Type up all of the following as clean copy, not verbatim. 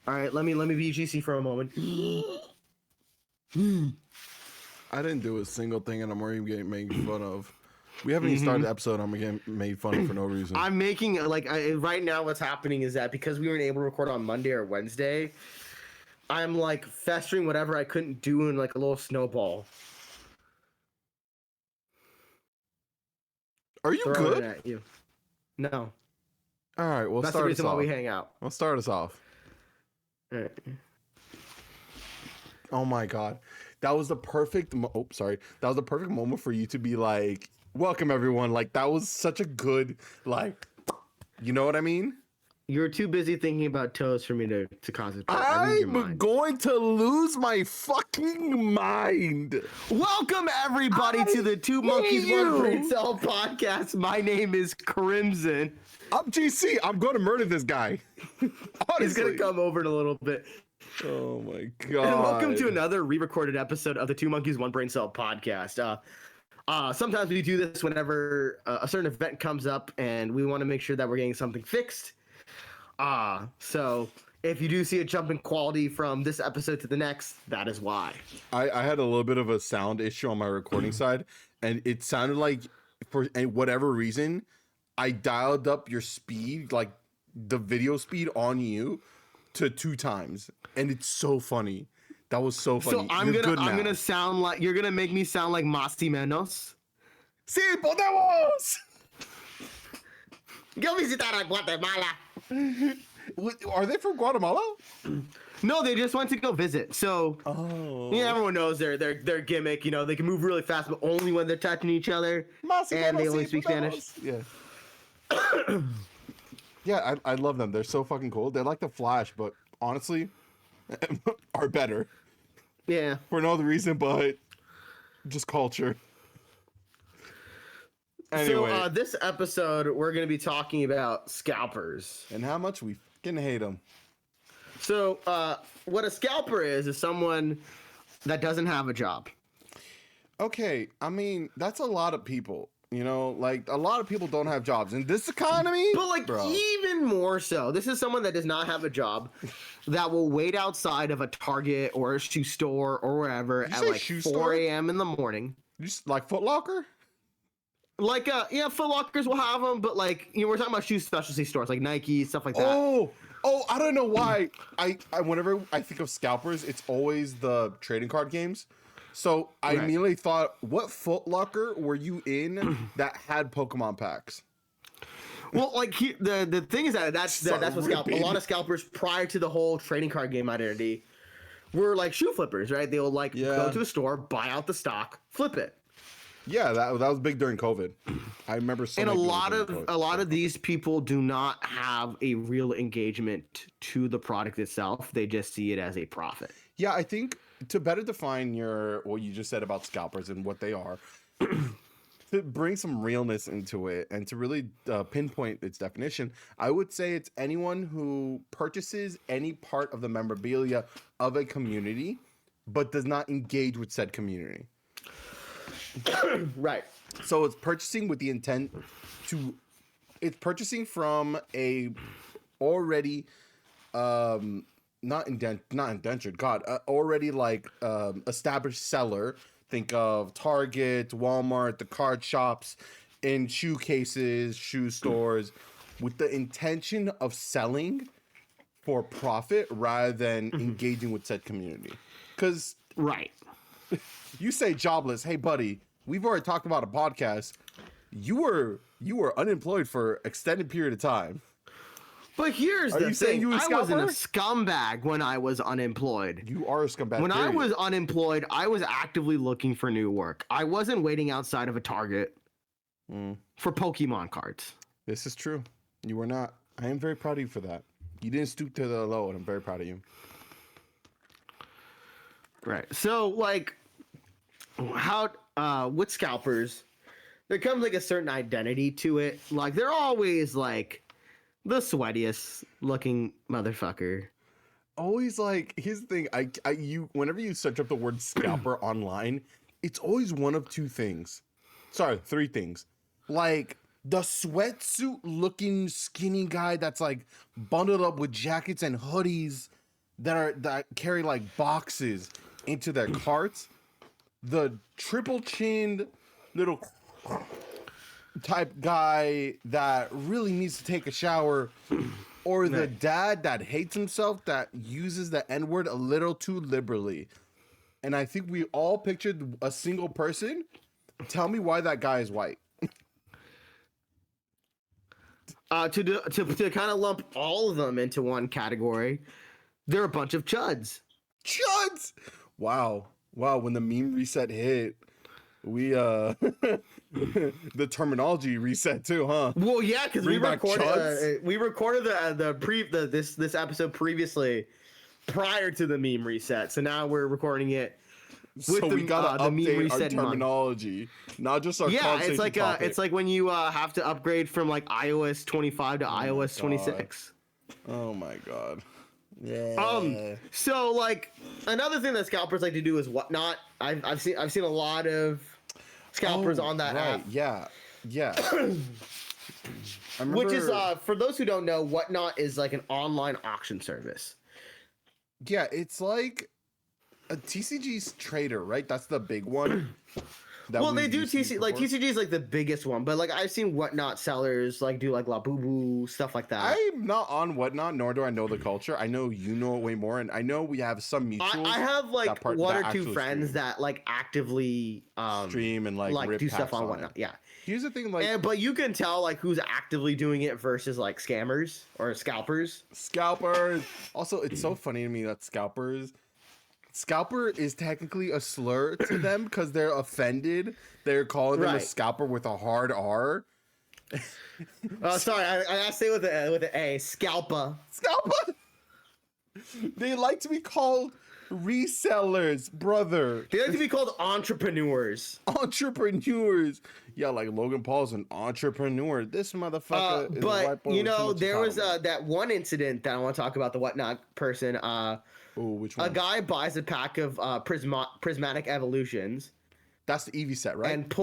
All right, let me be GeeC for a moment. I didn't do a single thing, and I'm already getting made fun of. We haven't even started the episode. I'm getting made fun of for no reason. I'm making right now. What's happening is that because we weren't able to record on Monday or Wednesday, I'm like festering whatever I couldn't do in like a little snowball. Are you Throwing good? it at you. No. All right, we'll That's the start us reason why off. we hang out. We'll start us off. All right. Oh my god, that was the perfect. That was the perfect moment for you to be like, "Welcome, everyone." Like that was such a good, like, you know what I mean? You're too busy thinking about toes for me to concentrate. I read your I'm mind. going to lose my fucking mind. Welcome everybody to the Two Monkeys One Brain Cell podcast. My name is Crimson. I'm GeeC. I'm going to murder this guy. He's gonna come over in a little bit. Oh my god! And welcome to another re-recorded episode of the Two Monkeys One Brain Cell podcast. Sometimes we do this whenever a certain event comes up, and we want to make sure that we're getting something fixed. So if you do see a jump in quality from this episode to the next, that is why. I had a little bit of a sound issue on my recording side, and it sounded like for whatever reason, I dialed up your speed, like the video speed on you, to 2 times, and it's so funny. That was so funny. So I'm gonna sound like you're gonna make me sound like más y menos. Sí, podemos. Go visitar a Guatemala. Are they from Guatemala? No, they just went to go visit. So, yeah, everyone knows their gimmick. You know, they can move really fast, but only when they're touching each other, and they only speak Spanish. Yeah. Yeah, I love them. They're so fucking cool. They're like the Flash, but honestly, are better. Yeah. For no other reason, but just culture. Anyway. So this episode, we're going to be talking about scalpers. And how much we fucking hate them. So what a scalper is someone that doesn't have a job. Okay, I mean, that's a lot of people. You know, like a lot of people don't have jobs in this economy. But like even more so, this is someone that does not have a job that will wait outside of a Target or a shoe store or wherever at like 4 a.m. in the morning. Just like Foot Locker? Like yeah, Foot Lockers will have them, but like we're talking about shoe specialty stores like Nike, stuff like that. Oh, I don't know why. I whenever I think of scalpers, it's always the trading card games. So I immediately thought, what Foot Locker were you in that had Pokemon packs? Well, like the thing is that's what scalp. A lot of scalpers prior to the whole trading card game identity were like shoe flippers, right? They would like go to a store, buy out the stock, flip it. Yeah, that was big during COVID. I remember. And a lot of these people do not have a real engagement to the product itself. They just see it as a profit. Yeah, I think to better define what you just said about scalpers and what they are, to bring some realness into it and to really pinpoint its definition, I would say it's anyone who purchases any part of the memorabilia of a community, but does not engage with said community. Right. So it's purchasing with the intent to. It's purchasing from a already, not indentured. God, already like established seller. Think of Target, Walmart, the card shops, in shoe cases, shoe stores, with the intention of selling for profit rather than engaging with said community. Because you say jobless. Hey, buddy, we've already talked about a podcast. You were unemployed for extended period of time. But here's the thing. I wasn't a scumbag when I was unemployed. You are a scumbag. When I was unemployed, I was actively looking for new work. I wasn't waiting outside of a Target for Pokemon cards. This is true. You were not. I am very proud of you for that. You didn't stoop to the low, and I'm very proud of you. Right. So, like, how with scalpers, there comes like a certain identity to it. Like, they're always like the sweatiest looking motherfucker. Always like, here's the thing. You whenever you search up the word scalper online, it's always one of 2 things. Sorry, 3 things. Like the sweatsuit looking skinny guy that's like bundled up with jackets and hoodies that carry like boxes into their carts, the triple chinned little type guy that really needs to take a shower, or the dad that hates himself that uses the N-word a little too liberally. And I think we all pictured a single person. Tell me why that guy is white. To kind of lump all of them into one category, they're a bunch of chuds. Chuds! Wow. When the meme reset hit, we the terminology reset too, huh? Well, yeah, because we Bring back recorded this episode previously prior to the meme reset. So now we're recording it with So we gotta the meme update our reset in mind. terminology, not just our Yeah, conversation it's like when you have to upgrade from like iOS 25 to iOS 26. Oh my god. Yeah. So like another thing that scalpers like to do is whatnot. I've seen a lot of scalpers on that app. Yeah. I remember... Which is for those who don't know, whatnot is like an online auction service. Yeah, it's like a TCG's Trader, right? That's the big one. Well, they do TCG, like TCG is like the biggest one, but like I've seen whatnot sellers like do like La Boo Boo, stuff like that. I'm not on whatnot, nor do I know the culture. I know you know it way more, and I know we have some mutuals. I have like one or two friends that like actively stream and like rip do stuff on it. whatnot. Yeah. Here's the thing, like, but you can tell like who's actively doing it versus like scammers or scalpers. Scalpers. Also, it's so funny to me that scalpers. Scalper is technically a slur to them because they're offended. They're calling them a scalper with a hard R. Oh, sorry, I gotta say with an A. Scalper. Scalper. They like to be called resellers, brother. They like to be called entrepreneurs. Entrepreneurs. Yeah, like Logan Paul's an entrepreneur. This motherfucker is a white boy. You know, there was that one incident that I want to talk about, the whatnot person. Which one? A guy buys a pack of prismatic evolutions. That's the EV set, right? And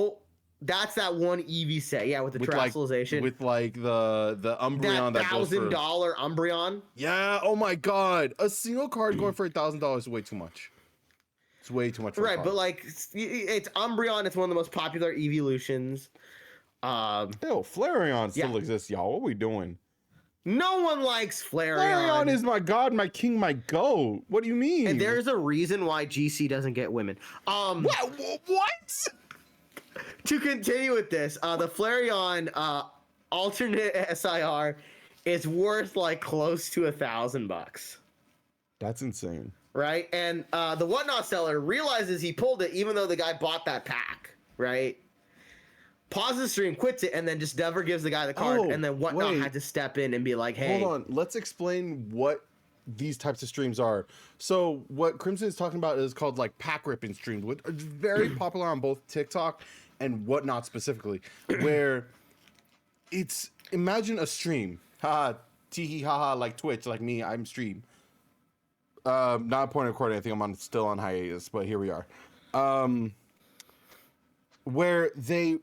that's that one EV set, yeah, with the terrestrialization. With like the Umbreon that goes for $1,000 Umbreon. Yeah, oh my god. A single card going for $1,000 is way too much. It's way too much for a card. But like it's Umbreon, it's one of the most popular evolutions. Flareon still exists, y'all. What are we doing? No one likes Flareon. Flareon is my god, my king, my goat. What do you mean? And there's a reason why GeeC doesn't get women. What? To continue with this, the Flareon alternate SIR is worth like close to $1,000. That's insane. Right? And the whatnot seller realizes he pulled it even though the guy bought that pack, right? Pauses the stream, quits it, and then just never gives the guy the card. And then whatnot had to step in and be like, hey. Hold on. Let's explain what these types of streams are. So what Crimson is talking about is called like pack ripping streams, which are very popular on both TikTok and whatnot specifically, where it's, imagine a stream. Haha, tee haha, like Twitch, like me, I'm stream. Not a point of recording, I think I'm still on hiatus, but here we are. Where they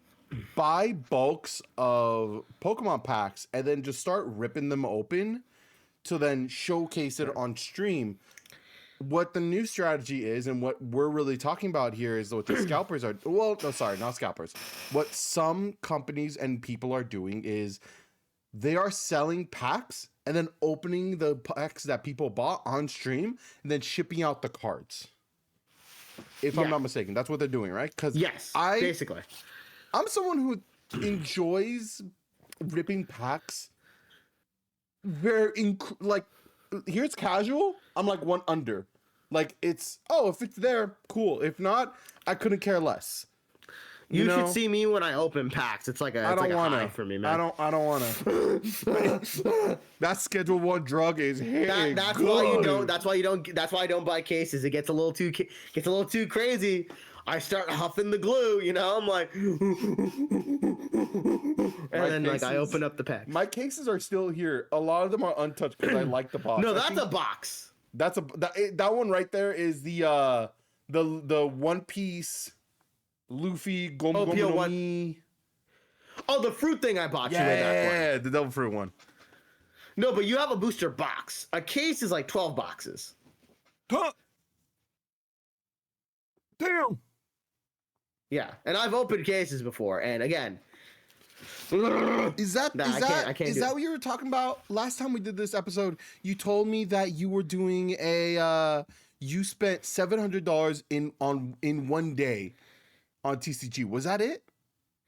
buy bulks of Pokemon packs and then just start ripping them open to then showcase it on stream. What the new strategy is, and what we're really talking about here, is what the scalpers are. Well, no, sorry, not scalpers. What some companies and people are doing is they are selling packs and then opening the packs that people bought on stream and then shipping out the cards. If I'm not mistaken, that's what they're doing, right? Because basically, I'm someone who enjoys ripping packs. Like, here's casual. I'm like one under. Like, it's, if it's there, cool. If not, I couldn't care less. You should see me when I open packs. It's like a high for me, man. I don't want to. That Schedule 1 drug is hitting. That's why I don't buy cases. It gets a little too crazy. I start huffing the glue, you know. I'm like, and then I open up the pack. My cases are still here. A lot of them are untouched because I like the box. No, that's a box. That one right there is the One Piece Luffy Gomu. Oh, the fruit thing I bought you. Yeah, the Devil Fruit one. No, but you have a booster box. A case is like 12 boxes. Huh? Damn. Yeah, and I've opened cases before, and again, Is that I can't is do that it. what you were talking about last time we did this episode? You told me that you were doing a you spent $700 in one day on TCG. Was that it?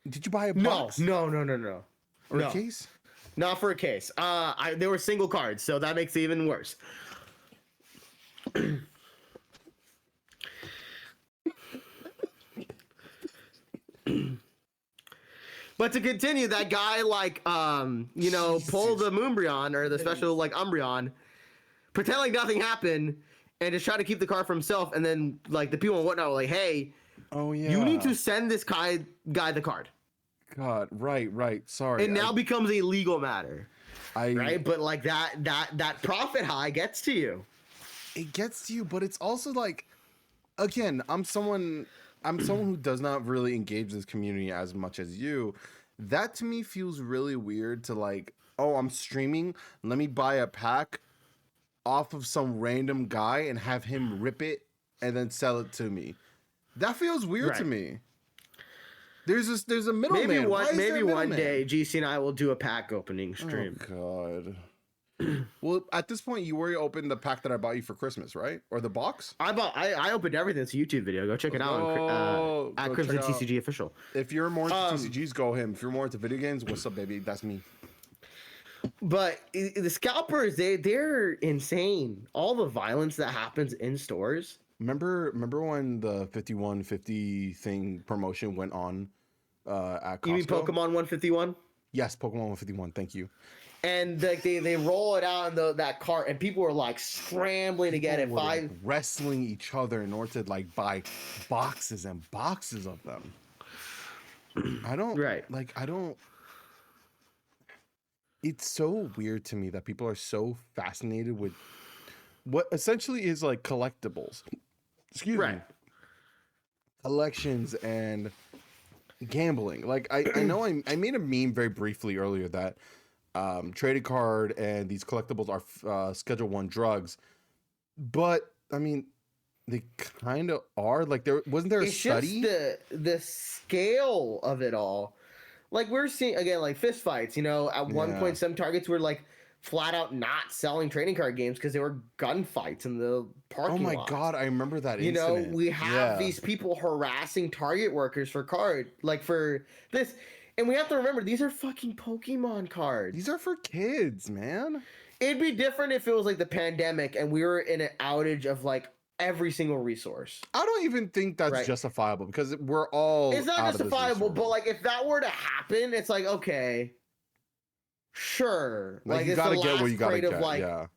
Did you buy a box? No. Or a No. case? Not for a case. They were single cards, so that makes it even worse. But to continue, that guy pull the Moonbryon or the special Umbreon, pretend like nothing happened, and just try to keep the card for himself, and then the people and whatnot were like, hey, Oh yeah. you need to send this guy the card. God, right. Sorry. It now becomes a legal matter. Right? But that profit high gets to you. It gets to you, but it's also again, I'm someone who does not really engage this community as much as you. That to me feels really weird to oh, I'm streaming, let me buy a pack off of some random guy and have him rip it and then sell it to me. That feels weird to me. There's a middleman. Maybe one day GeeC and I will do a pack opening stream. Oh God. Well, at this point, you already opened the pack that I bought you for Christmas, right? Or the box? I opened everything. It's a YouTube video. Go check it out at Crimson TCG Official. If you're more into TCGs, go him. If you're more into video games, what's up, baby? That's me. But the scalpers, they're insane. All the violence that happens in stores. Remember when the 5150 thing promotion went on at Costco? You mean Pokemon 151? Yes, Pokemon 151. Thank you. And they roll it out in that cart, and people are scrambling to get it. Wrestling each other in order to buy boxes and boxes of them. I don't. It's so weird to me that people are so fascinated with what essentially is collectibles. Excuse me. Collections and gambling. I know I made a meme very briefly earlier that trading card and these collectibles are Schedule 1 drugs, but I mean they kind of are. Wasn't there a study? Just the scale of it all. We're seeing again fist fights. At one point some targets were flat out not selling trading card games because there were gunfights in the parking lot. Oh my God, I remember that incident. We have these people harassing Target workers for for this. And we have to remember, these are fucking Pokemon cards. These are for kids, man. It'd be different if it was the pandemic and we were in an outage of every single resource. I don't even think that's justifiable because we're all. It's not justifiable, but if that were to happen, it's okay, sure. You gotta get what you gotta get. Yeah,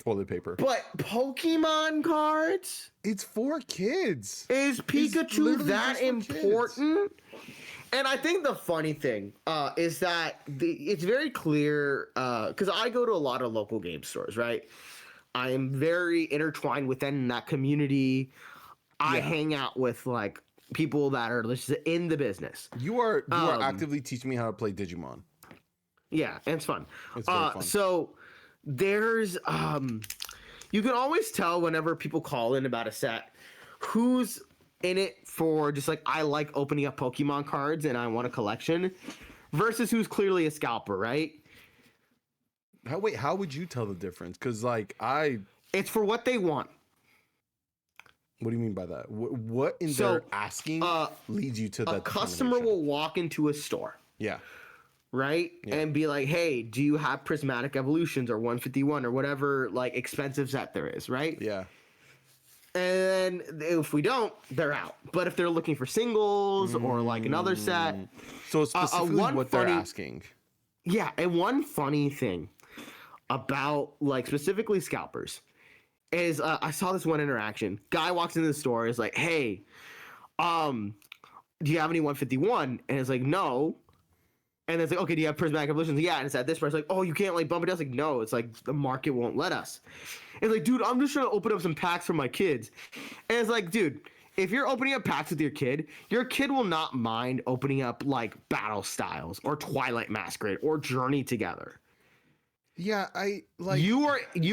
toilet paper. But Pokemon cards? It's for kids. Is Pikachu that important? And I think the funny thing is that it's very clear because I go to a lot of local game stores, right? I am very intertwined within that community. I hang out with people that are in the business. You are actively teaching me how to play Digimon. Yeah, and it's fun. It's very fun. So there's you can always tell whenever people call in about a set who's in it for just I like opening up Pokemon cards and I want a collection versus who's clearly a scalper, right? How would you tell the difference? Because it's for what they want. What do you mean by that? What in their asking leads you to that? A customer will walk into a store. Yeah. Right? Yeah. And be like, hey, do you have Prismatic Evolutions or 151 or whatever expensive set there is, right? Yeah. And if we don't, they're out. But if they're looking for singles or another set. So specifically what they're asking. Yeah. And one funny thing about specifically scalpers is I saw this one interaction. Guy walks into the store, is like, hey, do you have any 151? And it's no. And it's okay, do you have Prismatic Evolutions? Yeah, and it's at this price. Oh, you can't bump it down. It's no, it's the market won't let us. It's dude, I'm just trying to open up some packs for my kids. And it's dude, if you're opening up packs with your kid will not mind opening up Battle Styles or Twilight Masquerade or Journey Together. Yeah, I you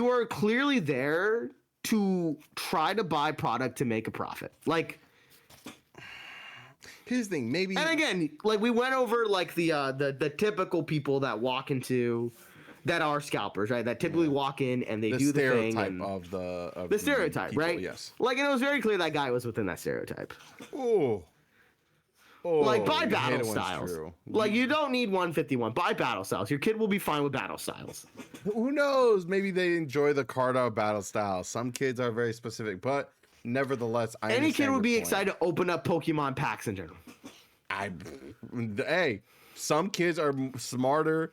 are clearly there to open up. You are clearly there to open up packs with your kid. You're kid will not mind opening up packs with your kid. Your kid will not mind opening up packs with your kid. You are clearly there to try to buy product to make a profit. Like, here's the thing, maybe. and again, like we went over like the typical people that walk into that are scalpers, right? That typically walk in and they do the thing. Stereotype of the stereotype, people, right? Yes. Like, and it was very clear that guy was within that stereotype. Oh, Like, buy you hate battle it when it's styles. true. Like, you don't need 151. Buy battle styles. Your kid will be fine with battle styles. Who knows? Maybe they enjoy the card out battle style. Some kids are very specific, but nevertheless, Any kid would be excited to open up Pokemon packs in general. Hey, some kids are smarter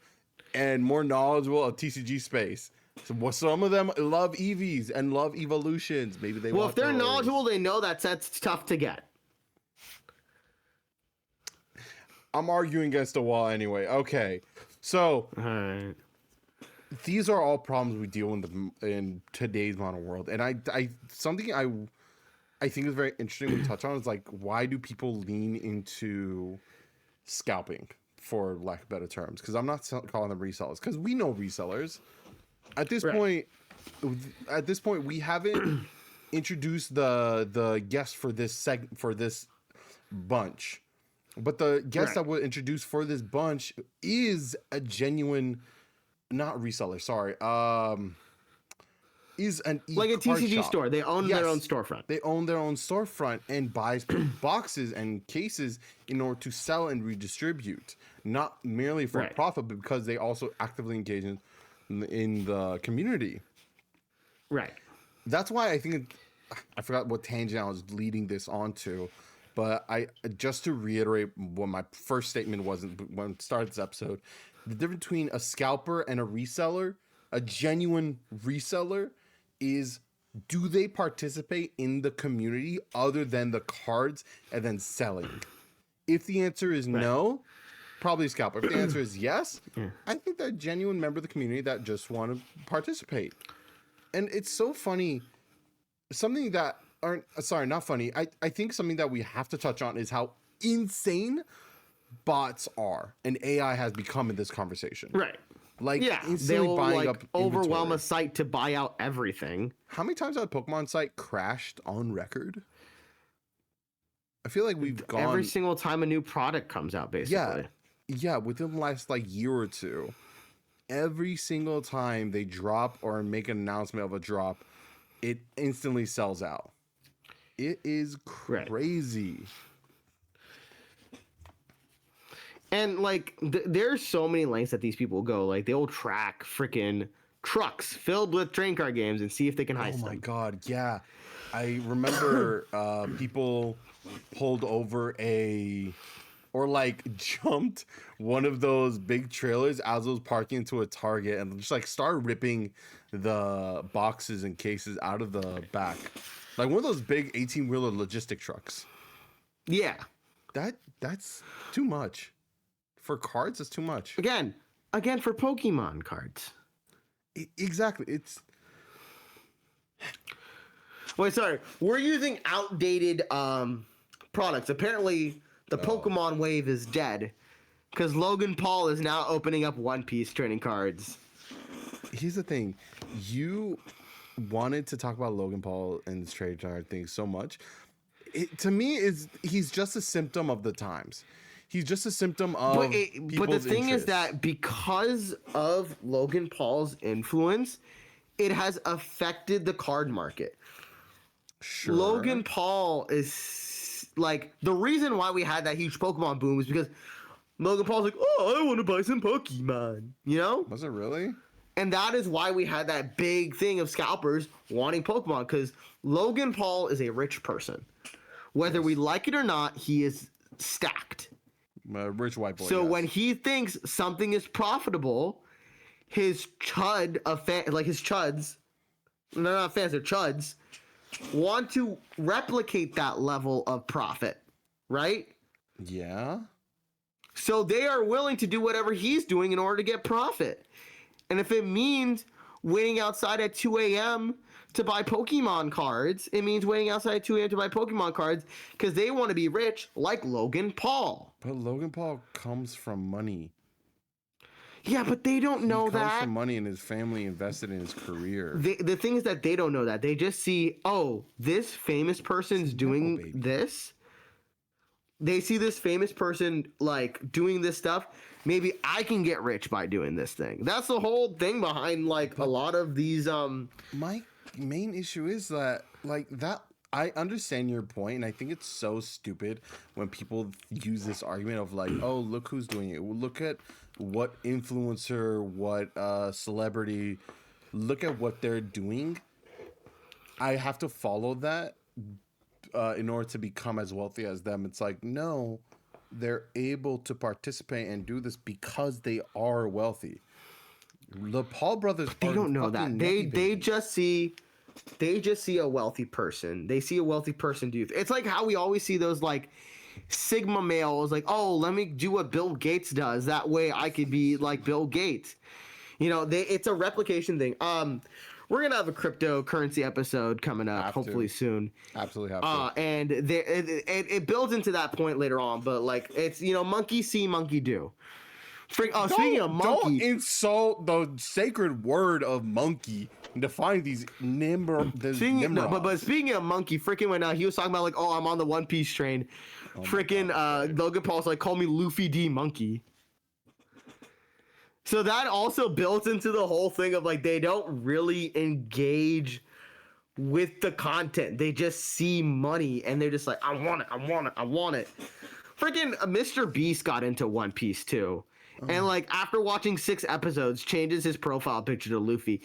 and more knowledgeable of TCG space. So some of them love EVs and love evolutions. Maybe they. Well, want if they're those. knowledgeable, they know that that's tough to get. I'm arguing against the wall anyway. Okay, so All right. these are all problems we deal with in today's modern world, and something I think is very interesting we touch on is like, why do people lean into scalping, for lack of better terms? Because I'm not calling them resellers, because we know resellers. At this point, we haven't introduced the guest for this bunch. But the guest that was introduced for this bunch is a genuine, not reseller, sorry, is an like a TCG shop. store. They own their own storefront. They own their own storefront and buys boxes and cases in order to sell and redistribute, not merely for profit, but because they also actively engage in the community. Right. That's why I think I forgot what tangent I was leading this onto. But just to reiterate what my first statement was when I started this episode, the difference between a scalper and a reseller, a genuine reseller, is, do they participate in the community other than the cards and then selling? If the answer is no, probably a scalper. If the answer is yes, I think they're a genuine member of the community that just want to participate. And it's so funny, something that not funny. I think something that we have to touch on is how insane bots are and AI has become in this conversation. Right. Like, they'll buying like up overwhelm inventory. a site to buy out everything. How many times has a Pokemon site crashed on record? I feel like we've gone Every single time a new product comes out, basically. Yeah, within the last year or two. Every single time they drop or make an announcement of a drop, it instantly sells out. It is crazy. And like, there's so many lengths that these people go. Like, they'll track freaking trucks filled with train car games and see if they can heist them. Oh my god, yeah. I remember people pulled over jumped one of those big trailers as it was parking into a Target and just started ripping the boxes and cases out of the back. Like one of those big 18-wheeler logistic trucks. Yeah. That's too much. For cards, it's too much. Again, for Pokemon cards. Exactly. It's... Wait, sorry. We're using outdated products. Apparently, the Pokemon wave is dead because Logan Paul is now opening up One Piece trading cards. Here's the thing. You wanted to talk about Logan Paul and this trade card thing so much. To me, he's just a symptom of the times. He's just a symptom of but the thing is that because of Logan Paul's influence, it has affected the card market. Sure. Logan Paul is like the reason why we had that huge Pokemon boom is because Logan Paul's like, oh, I want to buy some Pokemon, you know? Was it really? And that is why we had that big thing of scalpers wanting Pokemon, because Logan Paul is a rich person. Whether we like it or not, he is stacked. Rich white boy. So when he thinks something is profitable, his chud of his chuds, they're not fans, they're chuds, want to replicate that level of profit, right? Yeah. So they are willing to do whatever he's doing in order to get profit. And if it means waiting outside at 2 a.m. to buy Pokemon cards, it means waiting outside at 2 a.m. to buy Pokemon cards because they want to be rich like Logan Paul. But Logan Paul comes from money. Yeah, but they don't know He comes that. from money and his family invested in his career. The thing is that they don't know that. They just see, oh, this famous person's doing baby. this. They see this famous person like doing this stuff. Maybe I can get rich by doing this thing. That's the whole thing behind like a lot of these. My main issue is that like that. I understand your point, and I think it's so stupid when people use this argument of like, oh, look who's doing it. Look at what influencer, what celebrity, look at what they're doing. I have to follow that in order to become as wealthy as them. It's like, no, they're able to participate and do this because they are wealthy. The Paul brothers, they don't know that. They just see a wealthy person. They see a wealthy person do. It's like how we always see those like Sigma males, like, oh, let me do what Bill Gates does. That way I could be like Bill Gates. You know, it's a replication thing. We're gonna have a cryptocurrency episode coming up, hopefully soon. Absolutely have to. And it builds into that point later on, but like it's, you know, monkey see, monkey do. Speaking of monkey, don't insult the sacred word of monkey and define these but speaking of monkey, freaking when he was talking about like, oh, I'm on the One Piece train, Logan Paul's like, call me Luffy D Monkey. So that also builds into the whole thing of like they don't really engage with the content. They just see money and they're just like, I want it. Freaking Mr. Beast got into One Piece too. And like after watching 6 episodes, changes his profile picture to Luffy.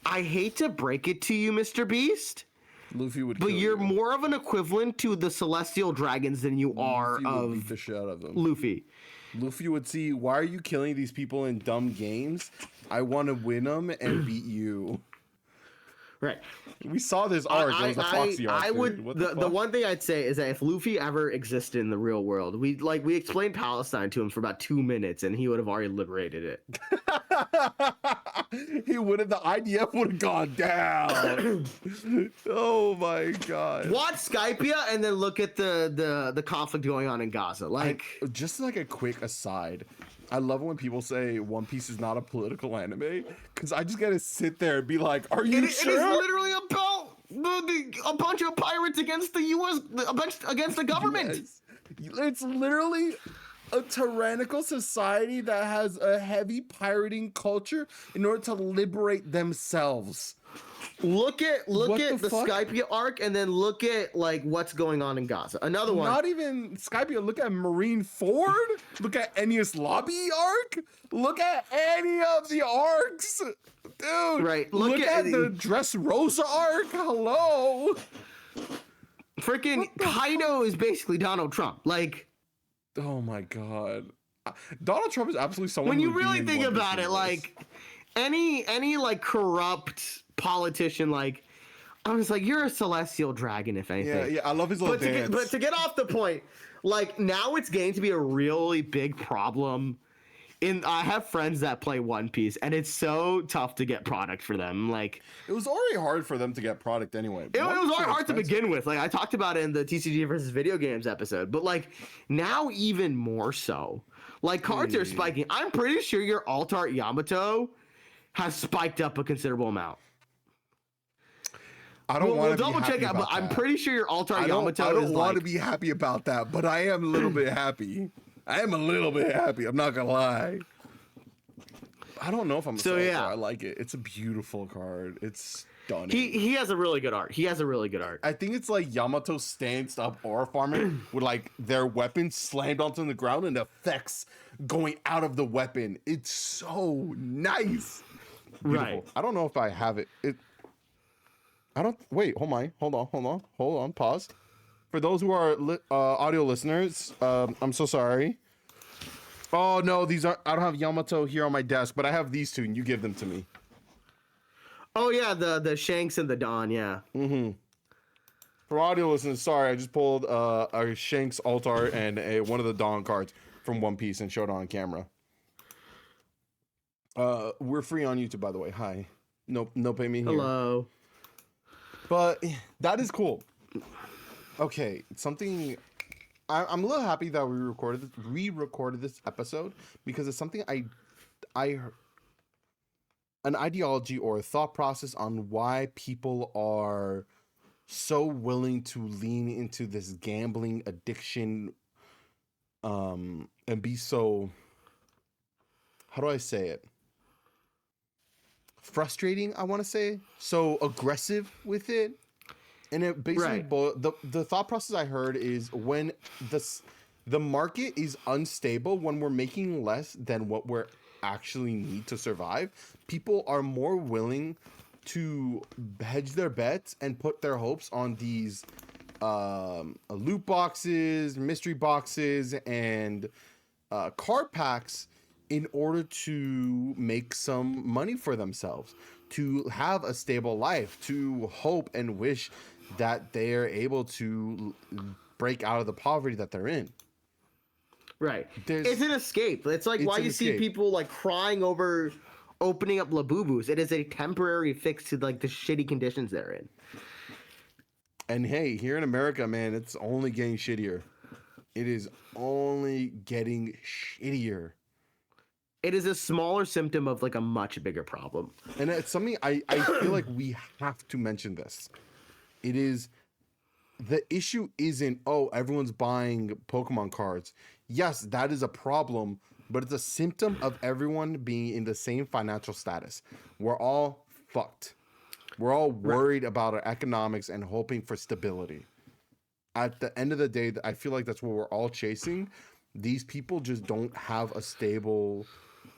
I hate to break it to you, Mr. Beast. Luffy would, but you're more of an equivalent to the Celestial Dragons than you are of beat the shit out of them. Luffy. Luffy would see, why are you killing these people in dumb games? I want to win them and beat you. Right. We saw this arc. It was the Foxy arc. The one thing I'd say is that if Luffy ever existed in the real world, we explained Palestine to him for about 2 minutes, and he would have already liberated it. He would have. The IDF would have gone down. Oh my god. Watch Skypia and then look at the conflict going on in Gaza. Just like a quick aside. I love it when people say One Piece is not a political anime, because I just gotta sit there and be like, "Are you sure?" It is literally about a bunch of pirates against the U.S. against the government. Yes. It's literally a tyrannical society that has a heavy pirating culture in order to liberate themselves. Look at the Skypia arc, and then look at like what's going on in Gaza. Another one. Not even Skypia. Look at Marine Ford. Look at Enies Lobby arc. Look at any of the arcs, dude. Right. Look at the Dressrosa arc. Hello. Freaking Kaido is basically Donald Trump. Like. Oh my god. Donald Trump is absolutely someone. When you really think about it, like any like corrupt politician, like I'm just like, you're a celestial dragon, if anything. Yeah, I love his little dance. But to get off the point, like now it's getting to be a really big problem. I have friends that play One Piece, and it's so tough to get product for them. Like it was already hard for them to get product anyway. It was already hard to begin with. Like I talked about it in the TCG versus video games episode, but like now even more so. Like cards are spiking. I'm pretty sure your Alt Art Yamato has spiked up a considerable amount. I don't want to double check out, but I'm pretty sure your Alt Art Yamato. I don't want to be happy about that, but I am a little bit happy. I'm not gonna lie. I don't know if I'm I like it. It's a beautiful card. It's stunning. He has a really good art. I think it's like Yamato stands up aura farming with like their weapon slammed onto the ground and effects going out of the weapon. It's so nice. Beautiful. Right. I don't know if I have it. Hold on. Pause. For those who are audio listeners, I'm so sorry. Oh no, I don't have Yamato here on my desk, but I have these two, and you give them to me. Oh yeah, the Shanks and the Dawn, yeah. Mm-hmm. For audio listeners, sorry, I just pulled a Shanks alt art and one of the Dawn cards from One Piece and showed it on camera. We're free on YouTube, by the way. Hi. No pay me here. Hello. But that is cool. Okay, something. I'm a little happy that we re-recorded this episode because it's something I an ideology or a thought process on why people are so willing to lean into this gambling addiction, and be so, how do I say it? Frustrating, I want to say. So aggressive with it. And it basically, the thought process I heard is when the market is unstable, when we're making less than what we're actually need to survive, people are more willing to hedge their bets and put their hopes on these loot boxes, mystery boxes, and card packs in order to make some money for themselves, to have a stable life, to hope and wish that they're able to break out of the poverty that they're in. Right. It's an escape. It's like why you see people like crying over opening up Labubus. It is a temporary fix to like the shitty conditions they're in. And hey, here in America, man, it's only getting shittier. It is only getting shittier. It is a smaller symptom of like a much bigger problem. And it's something I feel like we have to mention this. It is, the issue isn't, oh, everyone's buying Pokemon cards. Yes, that is a problem, but it's a symptom of everyone being in the same financial status. We're all fucked. We're all worried about our economics and hoping for stability. At the end of the day, I feel like that's what we're all chasing. These people just don't have a stable,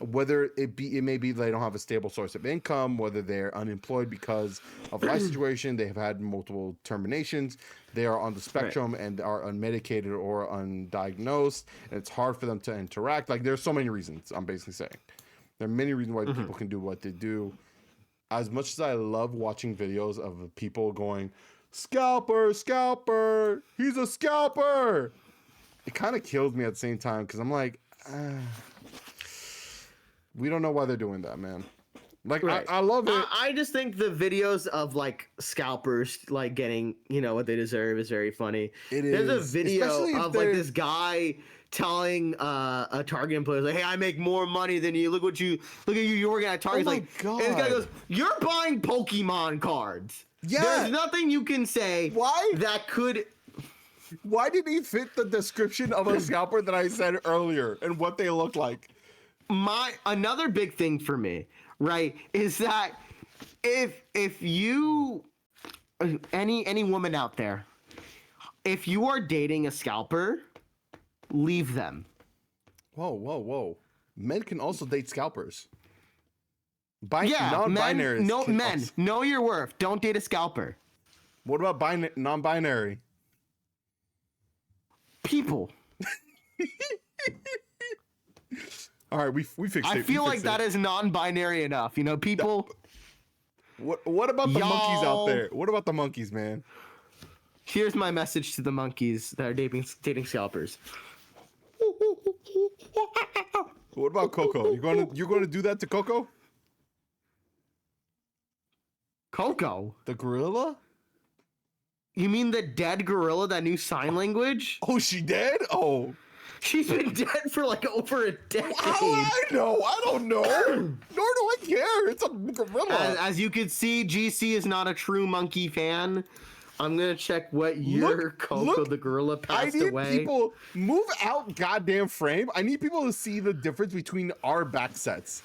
whether it may be they don't have a stable source of income, whether they're unemployed because of life situation, they have had multiple terminations, they are on the spectrum and are unmedicated or undiagnosed, and it's hard for them to interact. Like, there's so many reasons, I'm basically saying. There are many reasons why people can do what they do. As much as I love watching videos of people going, Scalper, Scalper, he's a scalper, it kind of kills me at the same time, because I'm like, we don't know why they're doing that, man. Like, I love it. I just think the videos of like scalpers like getting, you know, what they deserve is very funny. It is. There's a video of like this guy telling a Target employee, like, hey, I make more money than you. Look at you, you're working at Target. Oh my like, God. And this guy goes, you're buying Pokemon cards. Yeah. There's nothing you can say Why? that could. Why did he fit the description of a scalper that I said earlier and what they look like? Another big thing for me, right, is that if you, any woman out there, if you are dating a scalper, leave them. Whoa. Men can also date scalpers. Non-binary. Men, know your worth. Don't date a scalper. What about non-binary? People. All right, we fixed it. I feel like that is non-binary enough. You know, people. What about the monkeys out there? What about the monkeys, man? Here's my message to the monkeys that are dating scalpers. What about Coco? You're going to do that to Coco? Coco? The gorilla? You mean the dead gorilla that knew sign language? Oh, she dead? Oh. She's been dead for like over a decade. How do I know? I don't know. Nor do I care. It's a gorilla. As you can see, GeeC is not a true monkey fan. I'm going to check what year Coco the gorilla passed away. I need people, move out goddamn frame. I need people to see the difference between our back sets.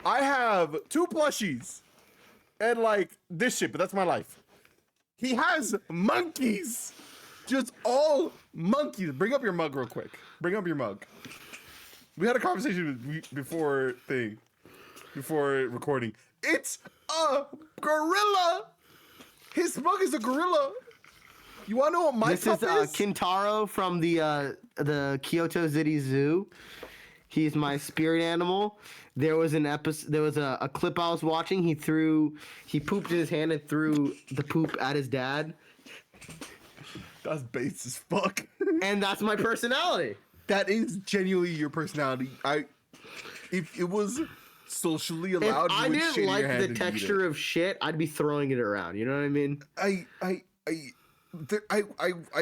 I have 2 plushies and like this shit, but that's my life. He has monkeys. Just all monkeys. Bring up your mug real quick. Bring up your mug. We had a conversation before recording. It's a gorilla. His mug is a gorilla. You want to know what my pup is? This is Kintaro from the Kyoto City Zoo. He's my spirit animal. There was an episode. There was a clip I was watching. He pooped in his hand and threw the poop at his dad. That's base as fuck. And that's my personality. That is genuinely your personality. If it was socially allowed, if I didn't like the texture of shit, I'd be throwing it around. You know what I mean? I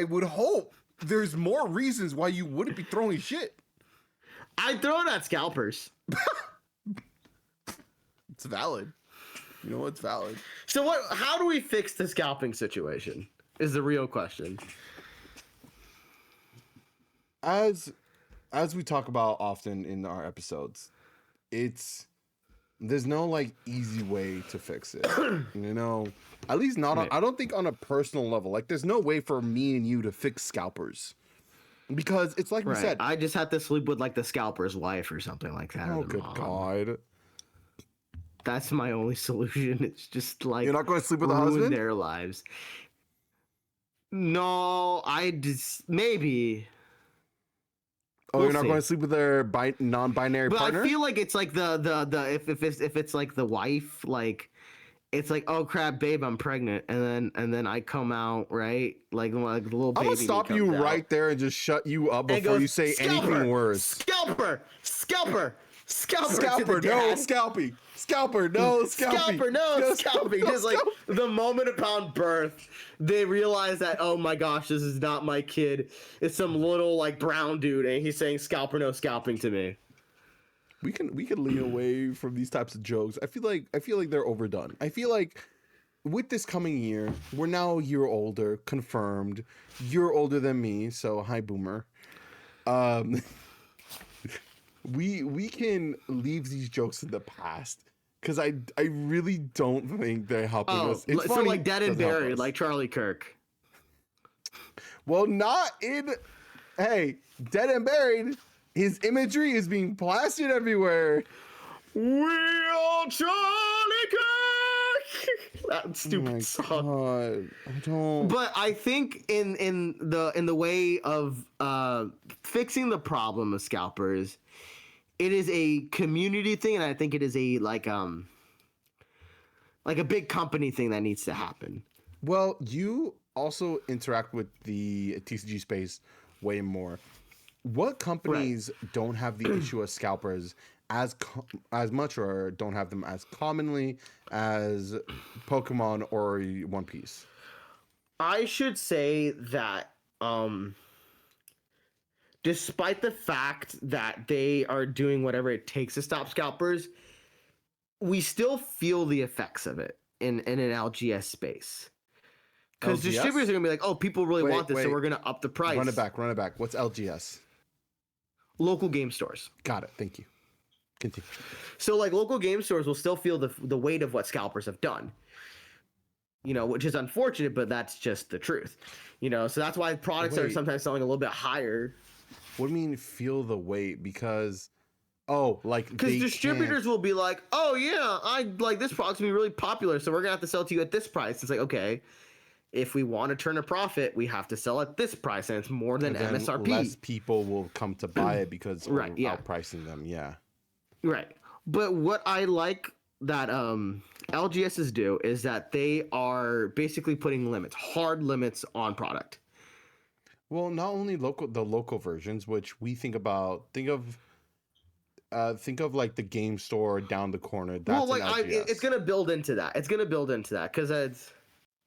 would hope there's more reasons why you wouldn't be throwing shit. I'd throw it at scalpers. It's valid. You know what's valid. So how do we fix the scalping situation is the real question. As we talk about often in our episodes, there's no like easy way to fix it. You know, at least not on, I don't think on a personal level. Like there's no way for me and you to fix scalpers. Because it's like we said. I just have to sleep with like the scalper's wife or something like that. Oh, good God. That's my only solution. It's just like you're not going to sleep with the husband? Their lives. No, maybe. Oh, you're not going to sleep with their non-binary partner? But I feel like it's like if it's like the wife, like it's like, oh crap, babe, I'm pregnant, and then I come out, right, like the little baby. I'm gonna stop you right there and just shut you up before you say anything worse. Scalper, no, scalping. Scalper, no, scalping. Just like the moment upon birth, they realize that, oh my gosh, this is not my kid. It's some little like brown dude, and he's saying scalper, no scalping to me. We can lean away from these types of jokes. I feel like they're overdone. I feel like with this coming year, we're now a year older, confirmed. You're older than me, so hi boomer. We can leave these jokes in the past because I really don't think they're helping us. It's so funny, like dead and buried, like Charlie Kirk. Well, not in. Hey, dead and buried. His imagery is being plastered everywhere. We are Charlie Kirk. That stupid song. God, I don't. But I think in the way of fixing the problem of scalpers, it is a community thing, and I think it is a like a big company thing that needs to happen. Well, you also interact with the TCG space way more. What companies don't have the issue of scalpers as much, or don't have them as commonly as Pokemon or One Piece? I should say that despite the fact that they are doing whatever it takes to stop scalpers, we still feel the effects of it in an LGS space. Because distributors are going to be like, oh, people really want this, so we're going to up the price. Run it back. What's LGS? Local game stores. Got it. Thank you. Continue. So like local game stores will still feel the weight of what scalpers have done. You know, which is unfortunate, but that's just the truth. You know, so that's why products are sometimes selling a little bit higher. What do you mean feel the weight? Because distributors will be like, oh yeah, I like this product's gonna be really popular, so we're gonna have to sell it to you at this price. It's like, okay, if we want to turn a profit, we have to sell at this price, and it's more than MSRP. Less people will come to buy it because we're outpricing them. Yeah. Right. But what I like that LGSs do is that they are basically putting limits, hard limits on product. Well, not only the local versions, which we think of like the game store down the corner. That's it's gonna build into that. Because it's.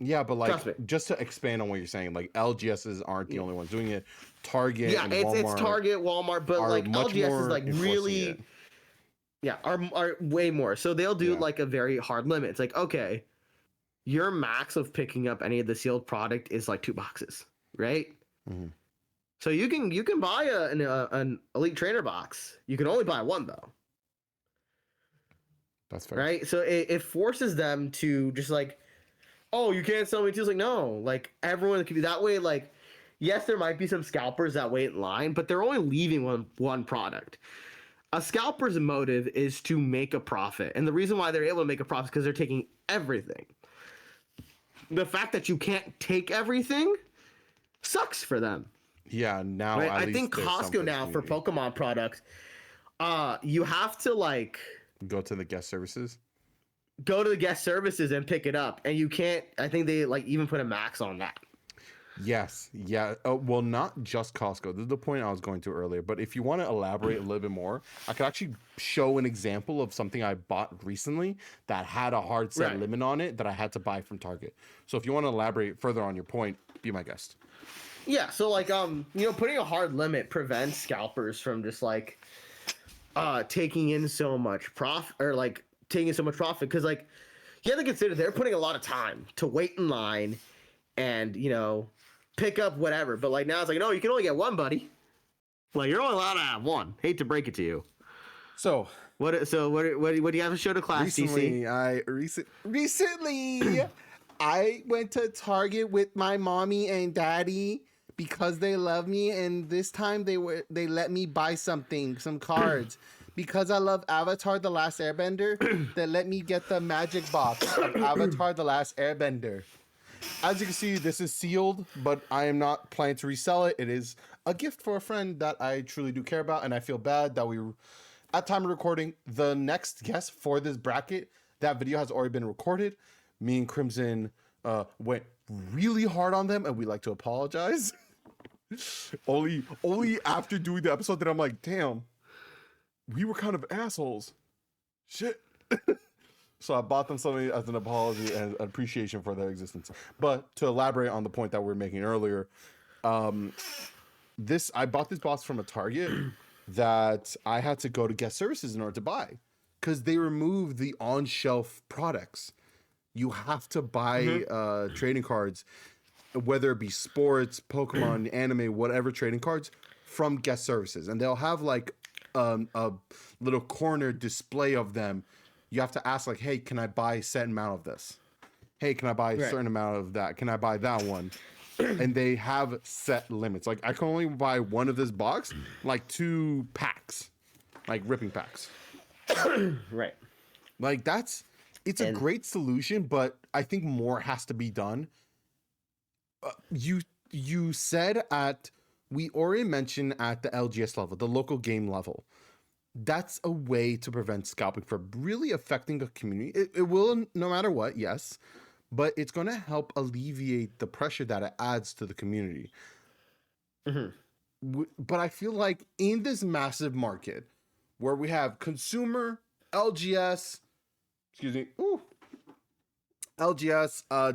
Yeah, but like just to expand on what you're saying, like LGSs aren't the only ones doing it. Target, and Walmart, it's Target, Walmart, but like LGS is like really, are way more. So they'll do like a very hard limit. It's like, okay, your max of picking up any of the sealed product is like 2 boxes, right? Mm-hmm. So you can buy an Elite Trainer box. You can only buy one though. That's fair, right? So it forces them to just like, oh, you can't sell me too. It's like, no, like everyone can be that way. Like, yes, there might be some scalpers that wait in line, but they're only leaving one product. A scalper's motive is to make a profit. And the reason why they're able to make a profit is because they're taking everything. The fact that you can't take everything sucks for them. Yeah, now right? I think Costco now for Pokemon products, you have to like go to the guest services. Go to the guest services and pick it up, and you can't. I think they like even put a max on that. Yes, yeah. Well, not just Costco. This is the point I was going to earlier. But if you want to elaborate a little bit more, I could actually show an example of something I bought recently that had a hard set limit on it that I had to buy from Target. So if you want to elaborate further on your point, be my guest. Yeah. So like putting a hard limit prevents scalpers from just like taking in so much profit or like taking so much profit because like you have to consider they're putting a lot of time to wait in line and pick up whatever. But like now it's like no, you can only get one, buddy. Like you're only allowed to have one. Hate to break it to you. So what do you have to show to class? Recently, GeeC? I went to Target with my mommy and daddy because they love me, and this time they let me buy some cards. Because I love Avatar: The Last Airbender, they let me get the magic box of Avatar: The Last Airbender. As you can see, this is sealed, but I am not planning to resell it. It is a gift for a friend that I truly do care about, and I feel bad that at time of recording, the next guest for this bracket, that video has already been recorded. Me and Crimson went really hard on them, and we like to apologize. only after doing the episode that I'm like, damn, we were kind of assholes. Shit. So I bought them something as an apology and appreciation for their existence. But to elaborate on the point that we were making earlier, I bought this box from a Target that I had to go to guest services in order to buy because they removed the on-shelf products. You have to buy trading cards, whether it be sports, Pokemon, anime, whatever trading cards from guest services. And they'll have like a little corner display of them. You have to ask like, hey, can I buy a set amount of this? Hey, can I buy a certain amount of that? Can I buy that one? And they have set limits. Like I can only buy one of this box, like 2 packs, like ripping packs. Right. Like it's a great solution, but I think more has to be done. You said we already mentioned at the LGS level, the local game level. That's a way to prevent scalping from really affecting a community. It will no matter what, yes, but it's going to help alleviate the pressure that it adds to the community. But I feel like in this massive market where we have consumer, LGS,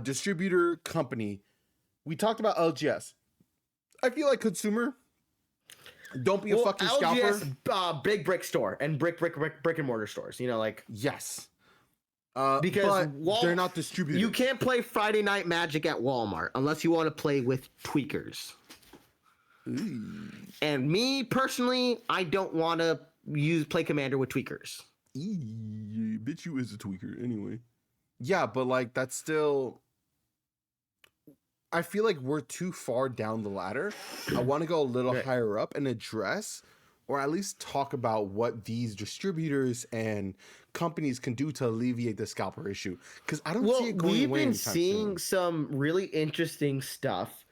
distributor, company. We talked about LGS. I feel like consumer, don't be a fucking scalper. LGS, big brick store and brick and mortar stores. Yes. Because they're not distributed. You can't play Friday Night Magic at Walmart unless you want to play with tweakers. Ooh. And me personally, I don't want to play Commander with tweakers. Bitch, you is a tweaker anyway. Yeah, but like that's still. I feel like we're too far down the ladder. I want to go a little higher up and address, or at least talk about what these distributors and companies can do to alleviate the scalper issue. Because I don't see it going away anytime soon. We've been seeing some really interesting stuff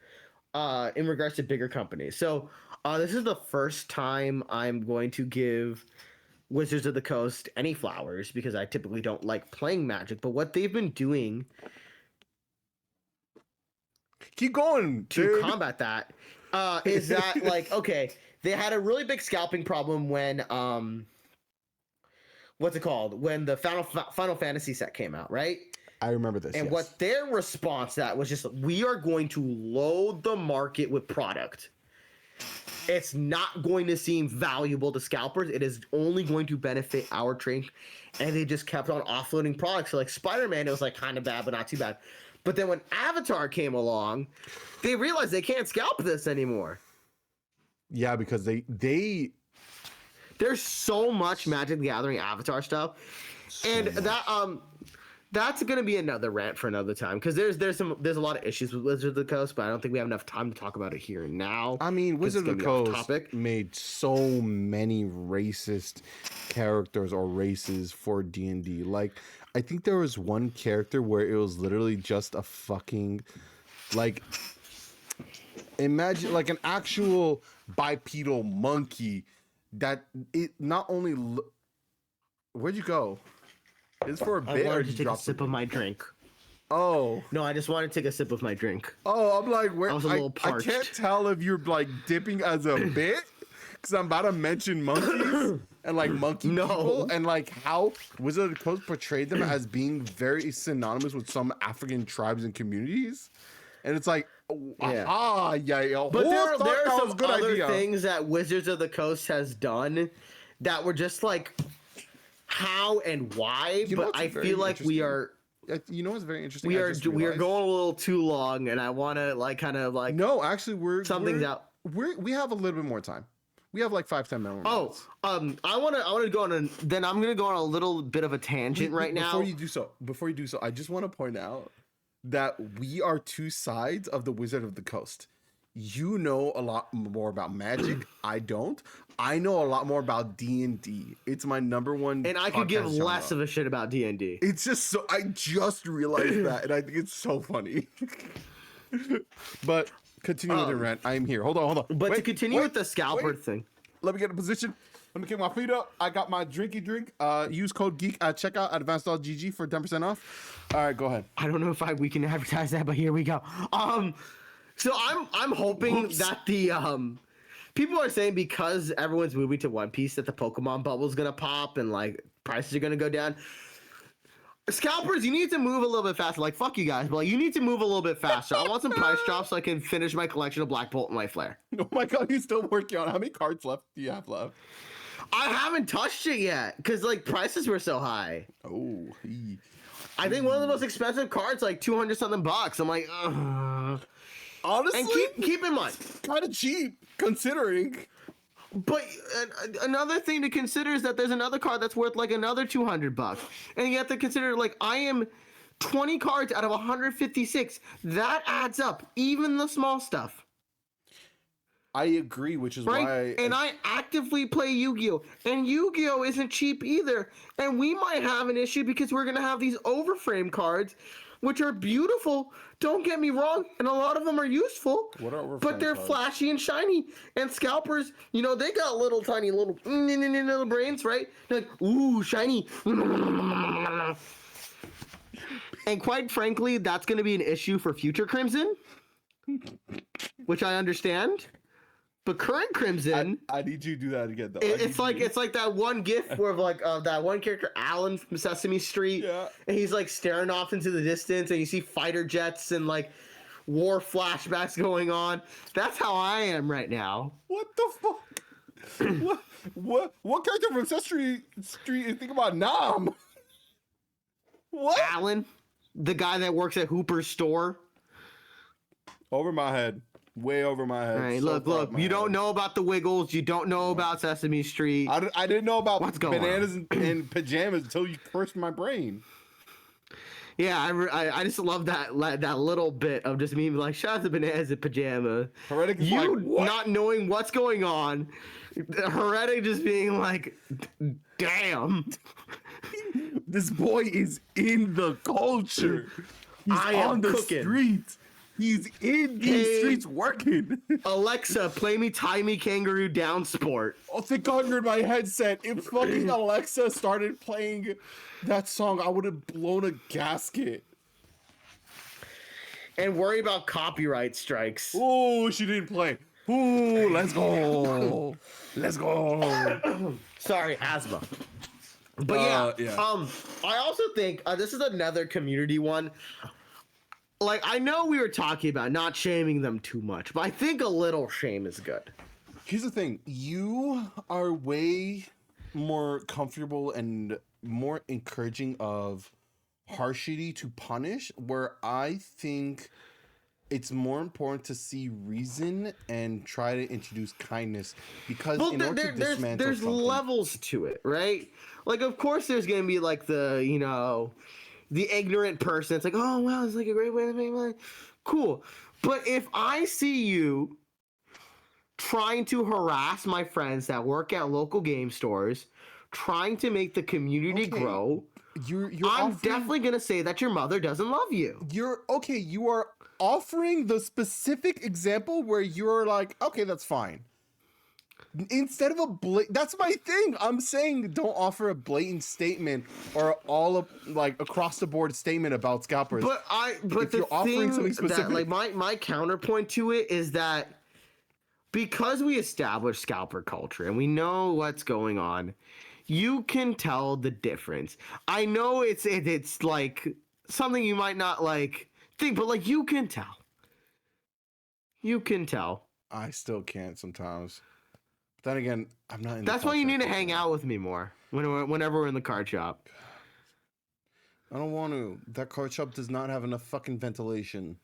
in regards to bigger companies. So this is the first time I'm going to give Wizards of the Coast any flowers because I typically don't like playing Magic. But what they've been doing... Keep going, to combat that is that like okay, they had a really big scalping problem when what's it called, when the Final Fantasy set came out, right? I remember this. And what their response to that was just, we are going to load the market with product. It's not going to seem valuable to scalpers. It is only going to benefit our trade. And they just kept on offloading products. So like Spider-Man, it was like kind of bad, but not too bad. But then when Avatar came along, they realized they can't scalp this anymore. Yeah, because there's so much Magic the Gathering Avatar stuff, and that's gonna be another rant for another time because there's a lot of issues with Wizards of the Coast, but I don't think we have enough time to talk about it here and now. I mean, Wizards of the Coast made so many racist characters or races for D&D. Like, I think there was one character where it was literally just a fucking, like, imagine like an actual bipedal monkey that it not only. Where'd you go? Is for a bit. I wanted to take a sip of my drink. Oh no! I just wanted to take a sip of my drink. Oh, I'm like, where? I was a little parched. I can't tell if you're like dipping as a bit. Because I'm about to mention monkeys and like monkey people and like how Wizard of the Coast portrayed them as being very synonymous with some African tribes and communities. And it's like, But there are some other things that Wizards of the Coast has done that were just like, how and why, You know but what's I very feel like we interesting? are You know what's very interesting? we I are just we are realized? going a little too long, and I want to like kind of like No, actually, something's out. we have a little bit more time. We have like 5-10 more minutes. I want to go on then I'm going to go on a little bit of a tangent right now. Before you do so, I just want to point out that we are two sides of the Wizard of the Coast. You know a lot more about Magic. I don't. I know a lot more about D&D. It's my number one. And I could give less of a shit about D&D. It's just so I just realized that, and I think it's so funny. But continue with the rant. I am here. Hold on. But to continue with the Scalper thing. Let me get a position. Let me kick my feet up. I got my drinky drink. Use code GeeC at checkout at advanced.gg for 10% off. All right, go ahead. I don't know if we can advertise that, but here we go. So I'm hoping that the people are saying because everyone's moving to One Piece that the Pokemon bubble's gonna pop and like prices are gonna go down. Scalpers, you need to move a little bit faster. Like fuck you guys, but like, you need to move a little bit faster. I want some price drops so I can finish my collection of Black Bolt and White Flare. Oh my god, you're still working on how many cards left do you have left? I haven't touched it yet because like prices were so high. Oh, I think one of the most expensive cards like 200 something bucks. I'm like, honestly, and keep in mind, kind of cheap considering. But another thing to consider is that there's another card that's worth like another 200 bucks, and you have to consider like I am 20 cards out of 156. That adds up, even the small stuff. I agree, which is why. And I actively play Yu-Gi-Oh! And Yu-Gi-Oh! Isn't cheap either. And we might have an issue because we're going to have these overframe cards, which are beautiful. Don't get me wrong. And a lot of them are useful. What are overframe but they're cards? flashy and shiny. And Scalpers, you know, they got little tiny little brains, right? They're like, ooh, shiny. And quite frankly, that's going to be an issue for future Crimson, which I understand. But current Crimson, I need you to do that again, though. it's like that one GIF where like that one character Alan from Sesame Street, and he's like staring off into the distance, and you see fighter jets and like war flashbacks going on. That's how I am right now. What the fuck? what character from Sesame Street is thinking about Nam? What? Alan, the guy that works at Hooper's store. Over my head. Way over my head. All right, look. You don't know about the Wiggles. You don't know about Sesame Street. I didn't know about What's going bananas and pajamas until you cursed my brain. Yeah, I just love that little bit of just me like, shout out to bananas and pajama. Heretic is you like, what? Not knowing what's going on. Heretic just being like, damn. This boy is in the culture. He's on the streets. He's in these streets working. Alexa, play me Tie Me Kangaroo Down Sport. Oh, thank God you're in my headset. If fucking Alexa started playing that song, I would have blown a gasket. And worry about copyright strikes. Oh, she didn't play. Ooh, let's go. Let's go. Sorry, asthma. But I also think this is another community one. Like, I know we were talking about not shaming them too much, but I think a little shame is good. Here's the thing. You are way more comfortable and more encouraging of harshity to punish, where I think it's more important to see reason and try to introduce kindness, because in order to dismantle there's levels to it, right? Like, of course there's going to be like the ignorant person. It's like, oh, wow, it's like a great way to make money. Cool. But if I see you trying to harass my friends that work at local game stores, trying to make the community grow, I'm definitely going to say that your mother doesn't love you. You are offering the specific example where you're like, okay, that's fine. Instead of that's my thing. I'm saying don't offer a blatant statement or across the board statement about scalpers. But the thing that, like, my counterpoint to it is that because we established scalper culture and we know what's going on, you can tell the difference. I know it's like something you might not like think, but like you can tell. You can tell. I still can't sometimes. Then again, I'm not in. That's why you need to hang out with me more whenever we're in the card shop. I don't want to. That card shop does not have enough fucking ventilation.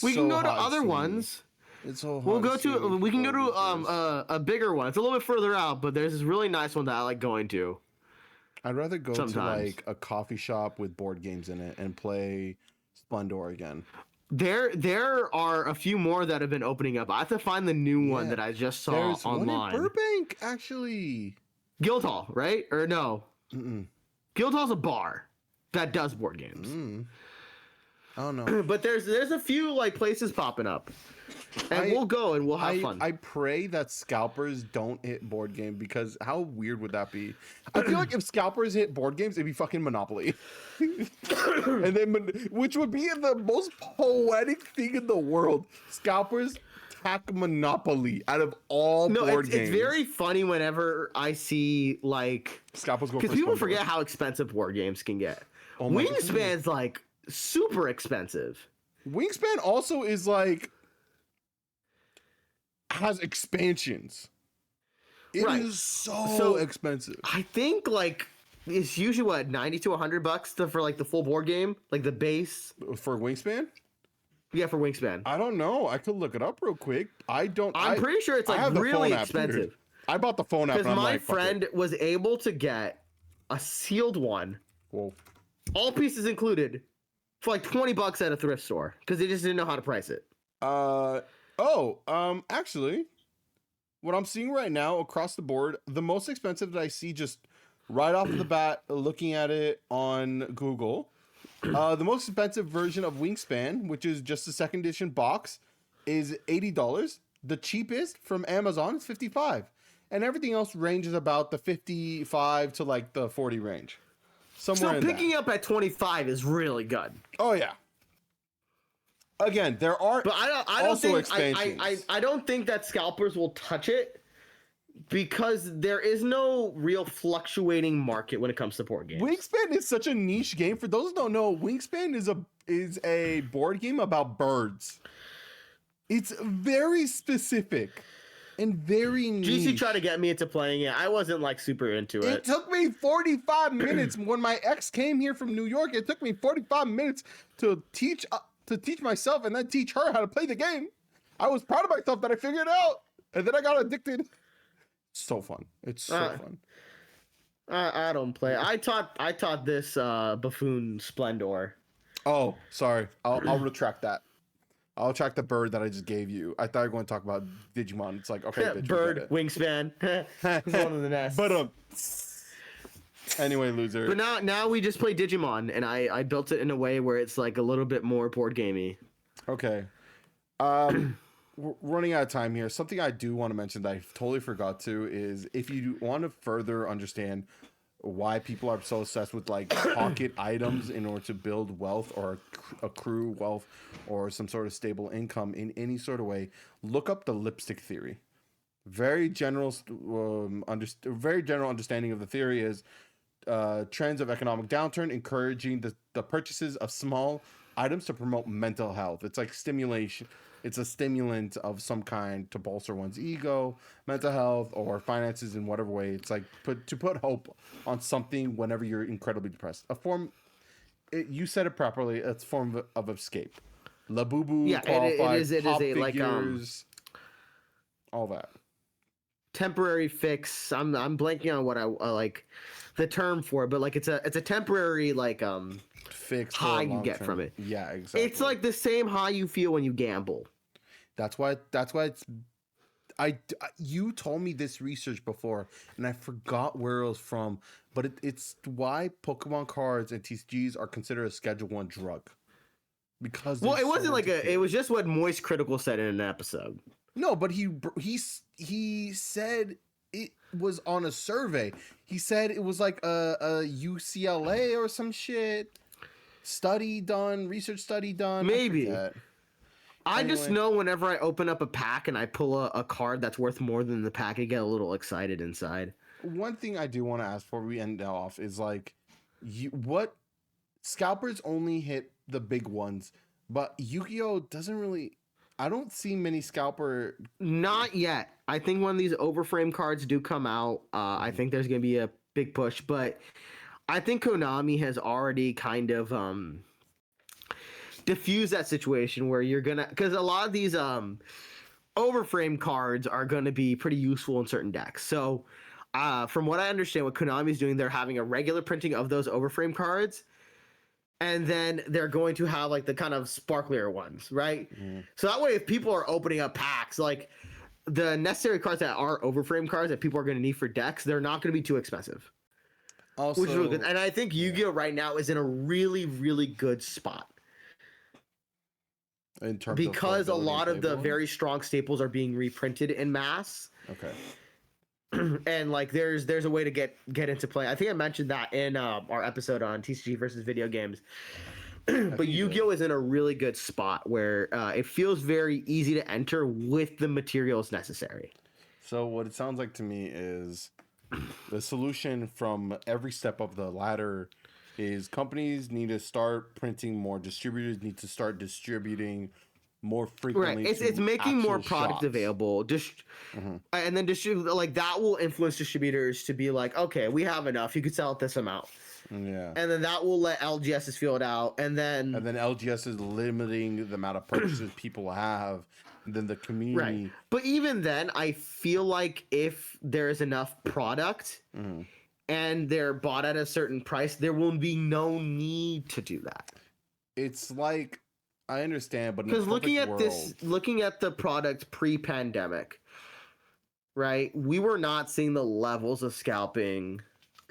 We can go to other ones. It's so hot. We can go to a bigger one. It's a little bit further out, but there's this really nice one that I like going to. I'd rather go to like a coffee shop with board games in it and play Splendor again. There are a few more that have been opening up. I have to find the new one that I just saw There's online. One in Burbank, actually. Guildhall, right? Or no? Guildhall's a bar that does board games. I don't know. But there's a few like places popping up. And we'll go and we'll have fun. I pray that Scalpers don't hit board game, because how weird would that be? I feel like if Scalpers hit board games, it'd be fucking Monopoly. And then, which would be the most poetic thing in the world. Scalpers tack Monopoly out of all board games. It's very funny whenever I see like Scalpers go, because people forget how expensive board games can get. Wingspan's like super expensive. Wingspan also is like has expansions. It is so expensive. I think like it's usually what, $90 to $100 for like the full board game, like the base for Wingspan. Yeah, for Wingspan. I don't know. I could look it up real quick. I'm pretty sure it's like really expensive. I bought the phone app because my friend was able to get a sealed one. Whoa. All pieces included for like $20 at a thrift store because they just didn't know how to price it. Actually, what I'm seeing right now across the board, the most expensive that I see just right off the bat, looking at it on Google, the most expensive version of Wingspan, which is just the second edition box, is $80. The cheapest from Amazon is $55, and everything else ranges about the $55 to like the $40 range. Somewhere so picking up at 25 is really good. Oh yeah. Again, there are, but I don't think that Scalpers will touch it because there is no real fluctuating market when it comes to board games. Wingspan is such a niche game. For those who don't know, Wingspan is a board game about birds. It's very specific and very niche. GeeC tried to get me into playing it. I wasn't like super into it. It took me 45 minutes when my ex came here from New York. It took me 45 minutes to teach myself and then teach her how to play the game. I was proud of myself that I figured it out, and then I got addicted. It's so fun. It's so fun. I don't play. I taught this buffoon Splendor. Oh, sorry. I'll retract that. I'll track the bird that I just gave you. I thought you were going to talk about Digimon. It's like, okay, bitch, bird, Wingspan. It's one of the nests. But anyway, loser. But now we just play Digimon, and I built it in a way where it's like a little bit more board gamey. Okay. We're running out of time here. Something I do want to mention that I totally forgot to is if you want to further understand why people are so obsessed with like pocket items in order to build wealth or accrue wealth or some sort of stable income in any sort of way, look up the lipstick theory. Very general understanding of the theory is trends of economic downturn encouraging the purchases of small items to promote mental health. It's like stimulation. It's a stimulant of some kind to bolster one's ego, mental health, or finances in whatever way. It's like to put hope on something whenever you're incredibly depressed. You said it properly. It's a form of escape. Labubu, yeah, qualified, it is pop a figures, all that. Temporary fix. I'm blanking on what I like the term for it, but like it's a temporary like fix high you get from it. Yeah, exactly. It's like the same high you feel when you gamble. That's why it's you told me this research before and I forgot where it was from, but it's why Pokemon cards and TCGs are considered a Schedule 1 drug. Because it wasn't like it was just what Moist Critical said in an episode. No, but he said it was on a survey. He said it was like a UCLA or some shit research study done. Maybe. I just know whenever I open up a pack and I pull a card that's worth more than the pack, I get a little excited inside. One thing I do want to ask before we end off is like, what Scalpers only hit the big ones, but Yu-Gi-Oh doesn't really. I don't see many Scalper. Not yet. I think when these overframe cards do come out, I think there's gonna be a big push. But I think Konami has already kind of diffused that situation where you're gonna, because a lot of these overframe cards are gonna be pretty useful in certain decks. So from what I understand, what Konami is doing, they're having a regular printing of those overframe cards, and then they're going to have like the kind of sparklier ones, right? So that way, if people are opening up packs, like the necessary cards that are overframe cards that people are going to need for decks, they're not going to be too expensive. Also, which is really good. And I think Yu-Gi-Oh right now is in a really, really good spot. In terms because of a lot of the very strong staples are being reprinted in mass. Okay. And like there's a way to get into play. I think I mentioned that in our episode on TCG versus video games. But Yu-Gi-Oh is in a really good spot where it feels very easy to enter with the materials necessary. So what it sounds like to me is the solution from every step of the ladder is companies need to start printing more, distributors need to start distributing more frequently. Right, it's making more product shops available. And then like that will influence distributors to be like, okay, we have enough. You could sell it this amount. Yeah. And then that will let LGSs feel it out. And then LGS is limiting the amount of purchases people have. And then the community. Right. But even then, I feel like if there's enough product and they're bought at a certain price, there will be no need to do that. It's like, I understand, but because looking at the product pre-pandemic, right? We were not seeing the levels of scalping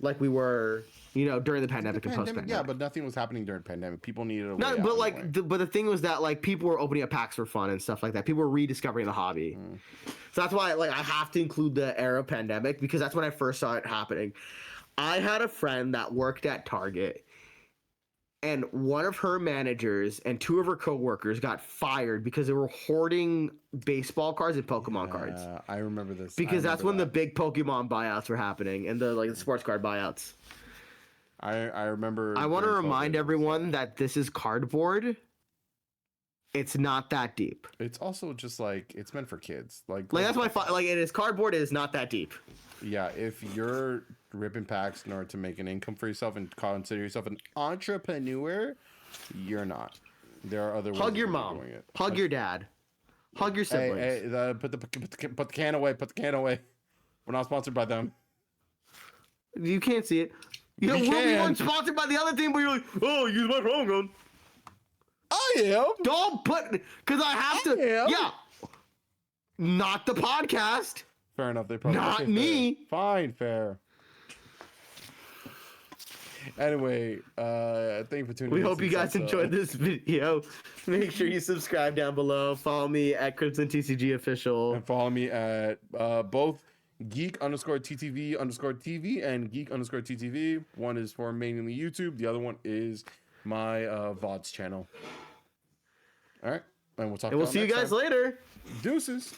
like we were, during the pandemic and post-pandemic. Yeah, but nothing was happening during the pandemic. People needed a way No, out but like, anyway. but the thing was that like people were opening up packs for fun and stuff like that. People were rediscovering the hobby. So that's why like I have to include the era of pandemic because that's when I first saw it happening. I had a friend that worked at Target, and one of her managers and two of her coworkers got fired because they were hoarding baseball cards and Pokemon cards. I remember this. Because that's when the big Pokemon buyouts were happening and the sports card buyouts. I remember. I want to remind everyone that this is cardboard. It's not that deep. It's also just like it's meant for kids. Like that's why it is cardboard. It is not that deep. Yeah, if you're ripping packs in order to make an income for yourself and consider yourself an entrepreneur, you're not. There are other ways. Hug your mom. Hug your dad. Hug your siblings. Hey, put the can away. Put the can away. We're not sponsored by them. You can't see it. We weren't sponsored by the other team, but you're like, oh, use my phone gun. I am. Don't put, because I have to. Yeah. Not the podcast. Fair enough. They probably not me. Fair. Fine, fair. Anyway, thank you for tuning in. We hope you guys enjoyed this video. Make sure you subscribe down below. Follow me at Crimson TCG Official. And follow me at both geek_TTV_TV and geek_TTV. One is for mainly YouTube. The other one is my VODs channel. All right. And we'll talk. And we'll see you guys later. Deuces.